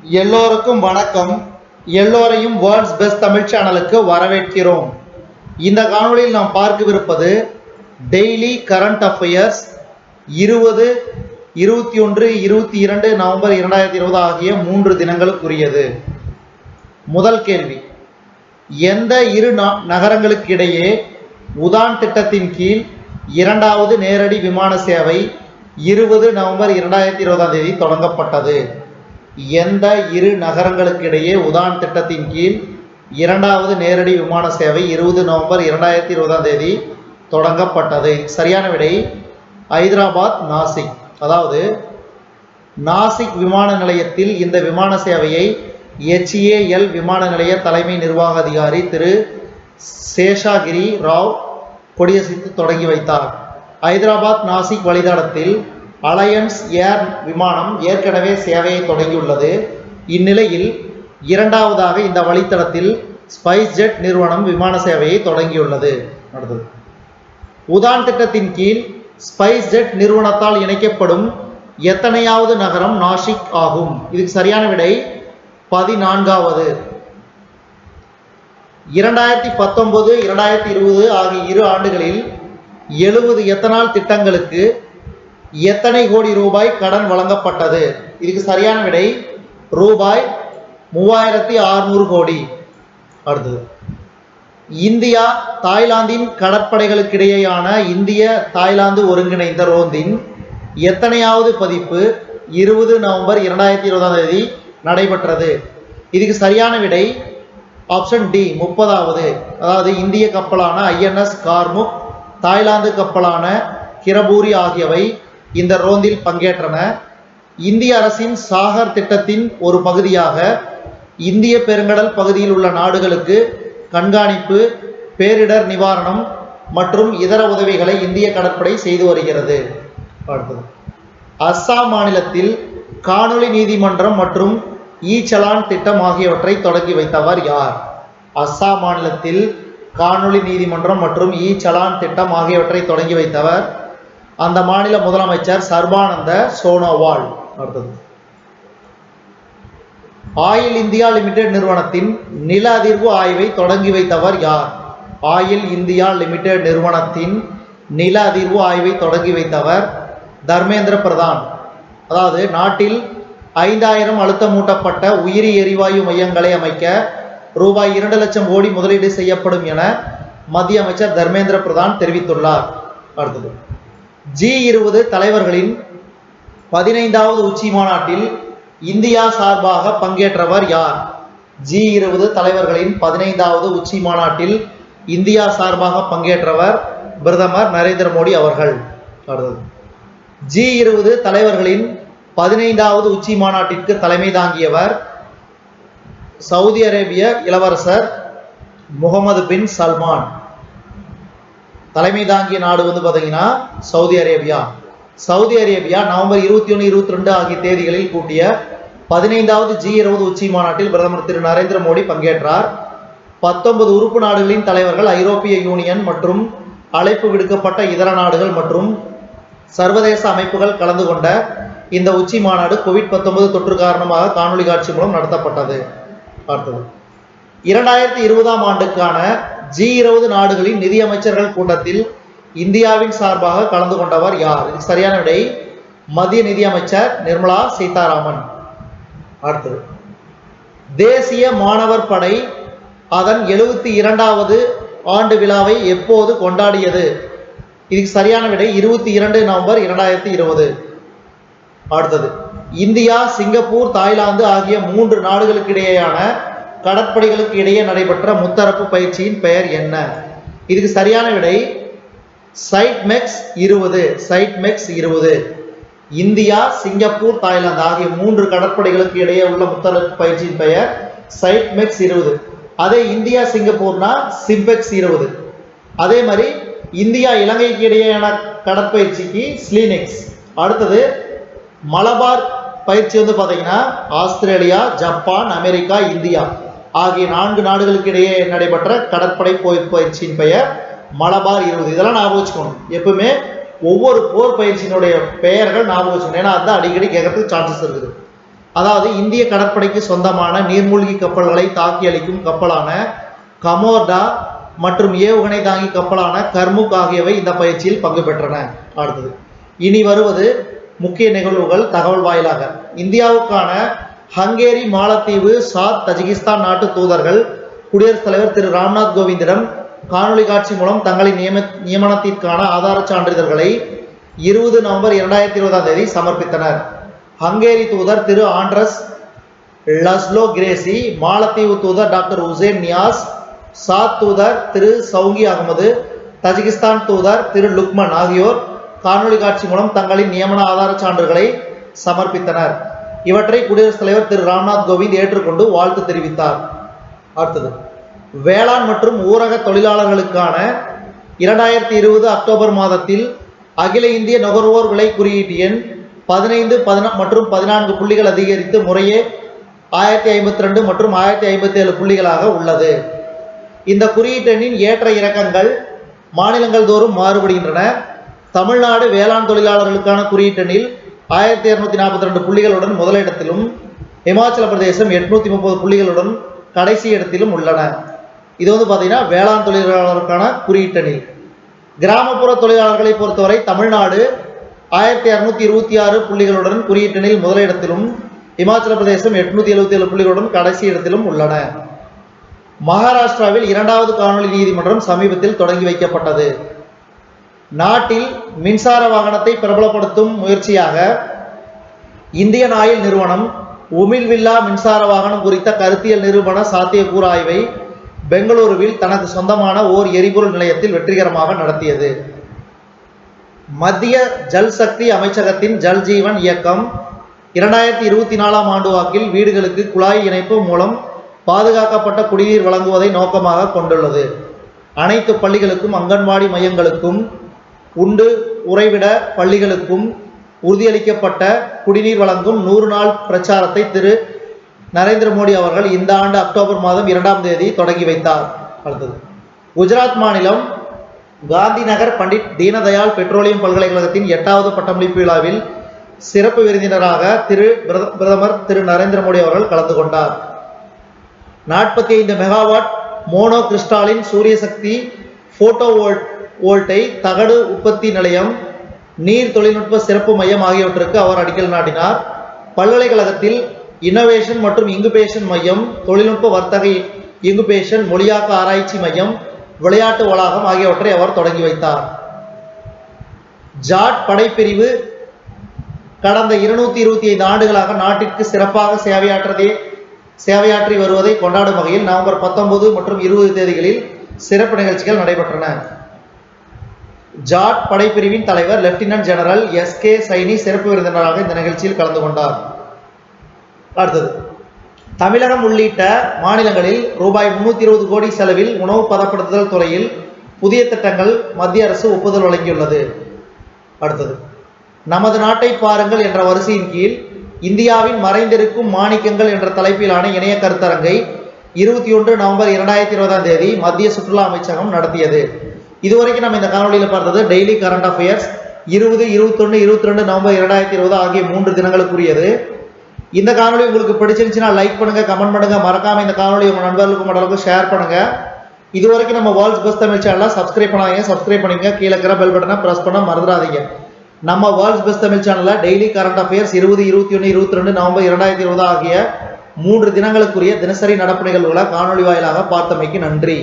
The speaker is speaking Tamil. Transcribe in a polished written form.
எல்லோருக்கும் வணக்கம். எல்லோரையும் வேர்ல்ட்ஸ் பெஸ்ட் தமிழ் சேனலுக்கு வரவேற்கிறோம். இந்த காணொளியில் நாம் பார்க்கவிருப்பது டெய்லி கரண்ட் அஃபேர்ஸ் 20, 21, 22 நவம்பர் 2020 ஆகிய 3 தினங்களுக்குரியது. முதல் கேள்வி, எந்த இரு நகரங்களுக்கிடையே உதான் திட்டத்தின் கீழ் இரண்டாவது நேரடி விமான சேவை 20 நவம்பர் 2020 தொடங்கப்பட்டது? எந்த இரு நகரங்களுக்கிடையே உதான் திட்டத்தின் கீழ் இரண்டாவது நேரடி விமான சேவை 20 நவம்பர் 2020 தொடங்கப்பட்டது? சரியான விடை ஹைதராபாத், நாசிக். அதாவது நாசிக் விமான நிலையத்தில் இந்த விமான சேவையை HAL விமான நிலைய தலைமை நிர்வாக அதிகாரி திரு சேஷாகிரி ராவ் கொடியசைத்து தொடங்கி வைத்தார். ஹைதராபாத் நாசிக் வழித்தடத்தில் அலையன்ஸ் ஏர் விமானம் ஏற்கனவே சேவையை தொடங்கியுள்ளது. இந்நிலையில் இரண்டாவதாக இந்த வழித்தடத்தில் ஸ்பைஸ் ஜெட் நிறுவனம் விமான சேவையை தொடங்கியுள்ளது. அடுத்தது, உதான் திட்டத்தின் கீழ் ஸ்பைஸ் ஜெட் நிறுவனத்தால் இணைக்கப்படும் எத்தனையாவது நகரம் நாசிக் ஆகும்? இதுக்கு சரியான விடை 14வது. 2019, 2020 ஆகிய இரு ஆண்டுகளில் 70 எத்தனால் திட்டங்களுக்கு எத்தனை கோடி ரூபாய் கடன் வழங்கப்பட்டது? இதுக்கு சரியான விடை ரூபாய் 3600 கோடி. அடுத்தது, இந்தியா தாய்லாந்தின் கடற்படைகளுக்கிடையேயான இந்திய தாய்லாந்து ஒருங்கிணைந்த ரோந்தின் எத்தனையாவது பதிப்பு 20 நவம்பர் 2020 நடைபெற்றது? இதுக்கு சரியான விடை ஆப்ஷன் டி 30வது. அதாவது இந்திய கப்பலான INS கார்முக், தாய்லாந்து கப்பலான கிரபூரி ஆகியவை இந்த ரோந்தில் பங்கேற்றன. இந்திய அரசின் சாகர் திட்டத்தின் ஒரு பகுதியாக இந்திய பெருங்கடல் பகுதியில் உள்ள நாடுகளுக்கு கண்காணிப்பு, பேரிடர் நிவாரணம் மற்றும் இதர உதவிகளை இந்திய கடற்படை செய்து வருகிறது. அடுத்தது, அஸ்ஸாம் மாநிலத்தில் காணொலி நீதிமன்றம் மற்றும் சலான் திட்டம் ஆகியவற்றை தொடங்கி வைத்தவர் யார்? அஸ்ஸாம் மாநிலத்தில் காணொலி நீதிமன்றம் மற்றும் சலான் திட்டம் ஆகியவற்றை தொடங்கி வைத்தவர் அந்த மாநில முதலமைச்சர் சர்பானந்த சோனோவால். அடுத்தது, ஆயில் இந்தியா லிமிடெட் நிறுவனத்தின் நில அதிர்வு ஆய்வை தொடங்கி வைத்தவர் யார்? ஆயில் இந்தியா லிமிடெட் நிறுவனத்தின் நில அதிர்வு ஆய்வை தொடங்கி வைத்தவர் தர்மேந்திர பிரதான். அதாவது நாட்டில் 5000 அழுத்தமூட்டப்பட்ட உயிரி எரிவாயு மையங்களை அமைக்க ரூபாய் 2 லட்சம் கோடி முதலீடு செய்யப்படும் என மத்திய அமைச்சர் தர்மேந்திர பிரதான் தெரிவித்துள்ளார். அடுத்தது, G20 தலைவர்களின் 15வது உச்சி மாநாட்டில் இந்தியா சார்பாக பங்கேற்றவர் யார்? G20 தலைவர்களின் 15வது உச்சி மாநாட்டில் இந்தியா சார்பாக பங்கேற்றவர் பிரதமர் நரேந்திர மோடி அவர்கள். அடுத்தது, G20 தலைவர்களின் 15வது உச்சி மாநாட்டிற்கு தலைமை தாங்கியவர் சவுதி அரேபிய இளவரசர் முகமது பின் சல்மான். தலைமை தாங்கிய நாடு பார்த்தீங்கன்னா Saudi Arabia. Saudi Arabia November 21, 22 ஆகிய தேதிகளில் கூட்டிய 15வது G20 உச்சி மாநாட்டில் பிரதமர் திரு நரேந்திர மோடி பங்கேற்றார். 19 உறுப்பு நாடுகளின் தலைவர்கள், ஐரோப்பிய யூனியன் மற்றும் அழைப்பு விடுக்கப்பட்ட இதர நாடுகள் மற்றும் சர்வதேச அமைப்புகள் கலந்து கொண்ட இந்த உச்சி மாநாடு COVID-19 தொற்று காரணமாக காணொலி காட்சி மூலம் நடத்தப்பட்டது. அடுத்தது, 2020ஆம் ஆண்டுக்கான G20 நாடுகளின் நிதியமைச்சர்கள் கூட்டத்தில் இந்தியாவின் சார்பாக கலந்து கொண்டவர் யார்? இது சரியான விடை மத்திய நிதியமைச்சர் நிர்மலா சீதாராமன். அடுத்தது, தேசிய மாணவர் படை அதன் 72வது ஆண்டு விழாவை எப்போது கொண்டாடியது? இதுக்கு சரியான விடை 22 நவம்பர் 2020. அடுத்தது, இந்தியா, சிங்கப்பூர், தாய்லாந்து ஆகிய 3 நாடுகளுக்கு இடையேயான கடற்படைகளுக்கு இடையே நடைபெற்ற முத்தரப்பு பயிற்சியின் பெயர் என்ன? இதுக்கு சரியான விடை சைட்மெக்ஸ் 20. சைட்மெக்ஸ் 20. இந்தியா, சிங்கப்பூர், தாய்லாந்து ஆகிய 3 கடற்படைகளுக்கு இடையே உள்ள முத்தரப்பு பயிற்சியின் பெயர் சைட்மெக்ஸ் 20. அதே இந்தியா சிங்கப்பூர்னா சிம்பெக்ஸ் 20. அதே மாதிரி இந்தியா இலங்கைக்கு இடையேயான கடற்பயிற்சிக்கு ஸ்லீனெக்ஸ். அடுத்தது, மலபார் பயிற்சி பார்த்தீங்கன்னா ஆஸ்திரேலியா, ஜப்பான், அமெரிக்கா, இந்தியா ஆகிய 4 நாடுகளுக்கு இடையே நடைபெற்ற கடற்படை பயிற்சியின் பெயர் மலபார் 20. இதெல்லாம் ஞாபகம் வச்சுக்கணும். எப்பவுமே ஒவ்வொரு போர் பயிற்சியினுடைய பெயர்கள் ஞாபகம் வச்சுக்கணும். ஏன்னா அதுதான் அடிக்கடி கேட்கறதுக்கு சான்சஸ் இருக்குது. அதாவது இந்திய கடற்படைக்கு சொந்தமான நீர்மூழ்கி கப்பல்களை தாக்கி அளிக்கும் கப்பலான கமோர்டா மற்றும் ஏவுகணை தாங்கி கப்பலான கர்முக் ஆகியவை இந்த பயிற்சியில் பங்கு பெற்றன. அடுத்தது இனி வருவது முக்கிய நிகழ்வுகள் தகவல் வாயிலாக. இந்தியாவுக்கான ஹங்கேரி, மாலத்தீவு, சாத், தஜிகிஸ்தான் நாட்டு தூதர்கள் குடியரசுத் தலைவர் திரு ராம்நாத் கோவிந்திடம் காணொலி காட்சி மூலம் தங்களின் நியமனத்திற்கான ஆதார சான்றிதழ்களை 20 நவம்பர் 2020 சமர்ப்பித்தனர். ஹங்கேரி தூதர் திரு ஆண்ட்ரஸ் லஸ்லோ கிரேசி, மாலத்தீவு தூதர் டாக்டர் உசேன் நியாஸ், சாத் தூதர் திரு சவுங்கி அகமது, தஜிகிஸ்தான் தூதர் திரு லுக்மன் ஆகியோர் காணொலி காட்சி மூலம் தங்களின் நியமன ஆதார சான்றுகளை சமர்ப்பித்தனர். இவற்றை குடியரசுத் தலைவர் திரு ராம்நாத் கோவிந்த் ஏற்றுக்கொண்டு வாழ்த்து தெரிவித்தார். அடுத்தது வேளாண் மற்றும் ஊரக தொழிலாளர்களுக்கான 2020 அக்டோபர் மாதத்தில் அகில இந்திய நுகர்வோர் விலை குறியீட்டு எண் 15 மற்றும் 14 புள்ளிகள் அதிகரித்து முறையே 1052 மற்றும் 1057 புள்ளிகளாக உள்ளது. இந்த குறியீட்டெண்ணின் ஏற்ற இறக்கங்கள் மாநிலங்கள் தோறும் மாறுபடுகின்றன. தமிழ்நாடு வேளாண் தொழிலாளர்களுக்கான குறியீட்டெண்ணில் 1242 புள்ளிகளுடன் முதலிடத்திலும், இமாச்சல பிரதேசம் 830 புள்ளிகளுடன் கடைசி இடத்திலும் உள்ளன. இது பார்த்தீங்கன்னா வேளாண் தொழிலாளர்களுக்கான குறியீட்டெண்ணில். கிராமப்புற தொழிலாளர்களை பொறுத்தவரை தமிழ்நாடு 1226 புள்ளிகளுடன் குறியீட்டெண்ணில் முதலிடத்திலும், இமாச்சல பிரதேசம் 877 புள்ளிகளுடன் கடைசி இடத்திலும் உள்ளன. மகாராஷ்டிராவில் 2வது காணொலி நீதிமன்றம் சமீபத்தில் தொடங்கி வைக்கப்பட்டது. நாட்டில் மின்சார வாகனத்தை பிரபலப்படுத்தும் முயற்சியாக இந்தியன் ஆயில் நிறுவனம் உமிழ்வில்லா மின்சார வாகனம் குறித்த கருத்தியல் நிரூபண சாத்தியக்கூறு ஆய்வை பெங்களூருவில் தனது சொந்தமான ஓர் எரிபொருள் நிலையத்தில் வெற்றிகரமாக நடத்தியது. மத்திய ஜல் சக்தி அமைச்சகத்தின் ஜல் ஜீவன் இயக்கம் 2024 ஆண்டு வாக்கில் வீடுகளுக்கு குழாய் இணைப்பு மூலம் பாதுகாக்கப்பட்ட குடிநீர் வழங்குவதை நோக்கமாக கொண்டுள்ளது. அனைத்து பள்ளிகளுக்கும், அங்கன்வாடி மையங்களுக்கும், உண்டு உறைவிட பள்ளிகளுக்கும் உறுதியளிக்கப்பட்ட குடிநீர் வழங்கும் 100 நாள் பிரச்சாரத்தை திரு நரேந்திர மோடி அவர்கள் இந்த ஆண்டு அக்டோபர் மாதம் 2ஆம் தேதி தொடங்கி வைத்தார். அடுத்தது குஜராத் மாநிலம் காந்தி நகர் பண்டிட் தீனதயாள் பெட்ரோலியம் பல்கலைக்கழகத்தின் 8வது பட்டமளிப்பு விழாவில் சிறப்பு விருந்தினராக பிரதமர் திரு நரேந்திர மோடி அவர்கள் கலந்து கொண்டார். 45 மெகாவாட் மோனோ கிறிஸ்டாலின் சூரிய சக்தி போட்டோ வோல்டை தகடு உற்பத்தி நிலையம், நீர் தொழில்நுட்ப சிறப்பு மையம் ஆகியவற்றுக்கு அவர் அடிக்கல் நாட்டினார். பல்கலைக்கழகத்தில் இன்னோவேஷன் மற்றும் இங்குபேஷன் மையம், தொழில்நுட்ப வர்த்தக இங்குபேஷன், மொழியாக்க ஆராய்ச்சி மையம், விளையாட்டு வளாகம் ஆகியவற்றை அவர் தொடங்கி வைத்தார். ஜாட் படைப்பிரிவு கடந்த 225 ஆண்டுகளாக நாட்டிற்கு சிறப்பாக சேவையாற்றி வருவதை கொண்டாடும் வகையில் நவம்பர் 19 மற்றும் 20 தேதிகளில் சிறப்பு நிகழ்ச்சிகள் நடைபெற்றன. ஜாட் படைப்பிரிவின் தலைவர் லெப்டினன்ட் ஜெனரல் SK சைனி சிறப்பு விருந்தினராக இந்த நிகழ்ச்சியில் கலந்து கொண்டார். அடுத்தது தமிழகம் உள்ளிட்ட மாநிலங்களில் ரூபாய் 320 கோடி செலவில் உணவு பதப்படுத்துதல் துறையில் புதிய திட்டங்கள் மத்திய அரசு ஒப்புதல் வழங்கியுள்ளது. அடுத்தது நமது நாட்டை பாருங்கள் என்ற வரிசையின் கீழ் இந்தியாவின் மறைந்திருக்கும் மாணிக்கங்கள் என்ற தலைப்பிலான இணைய கருத்தரங்கை 21 நவம்பர் 2020 மத்திய சுற்றுலா அமைச்சகம் நடத்தியது. இதுவரைக்கும் நம்ம இந்த காணொலியில் பார்த்தது டெய்லி கரண்ட் அஃபேர்ஸ் 20, 21, 22 நவம்பர் 2020 ஆகிய 3 தினங்களுக்குரியது. இந்த காணொலி உங்களுக்கு பிடிச்சிருந்துச்சுன்னா லைக் பண்ணுங்க, கமெண்ட் பண்ணுங்க, மறக்காம இந்த காணொலி உங்க நண்பர்களுக்கும் மற்றவர்களுக்கும் ஷேர் பண்ணுங்க. இதுவரைக்கும் நம்ம வேர்ல்ட்ஸ் பெஸ்ட் தமிழ் சேனலை சப்ஸ்கிரைப் பண்ணாதீங்க, சப்ஸ்கிரைப் பண்ணிங்க, கீழே இருக்கிற பெல் பட்டனை பிரஸ் பண்ண மறந்துடாதீங்க. நம்ம வேர்ல்ட்ஸ் பெஸ்ட் தமிழ் சேனல்ல டெய்லி கரண்ட் அஃபேர்ஸ் 20, 21, 22 நவம்பர் 2020 ஆகிய 3 தினங்களுக்குரிய தினசரி நடப்பு நிகழ்வுகளை காணொலி வாயிலாக பார்த்தமைக்கு நன்றி.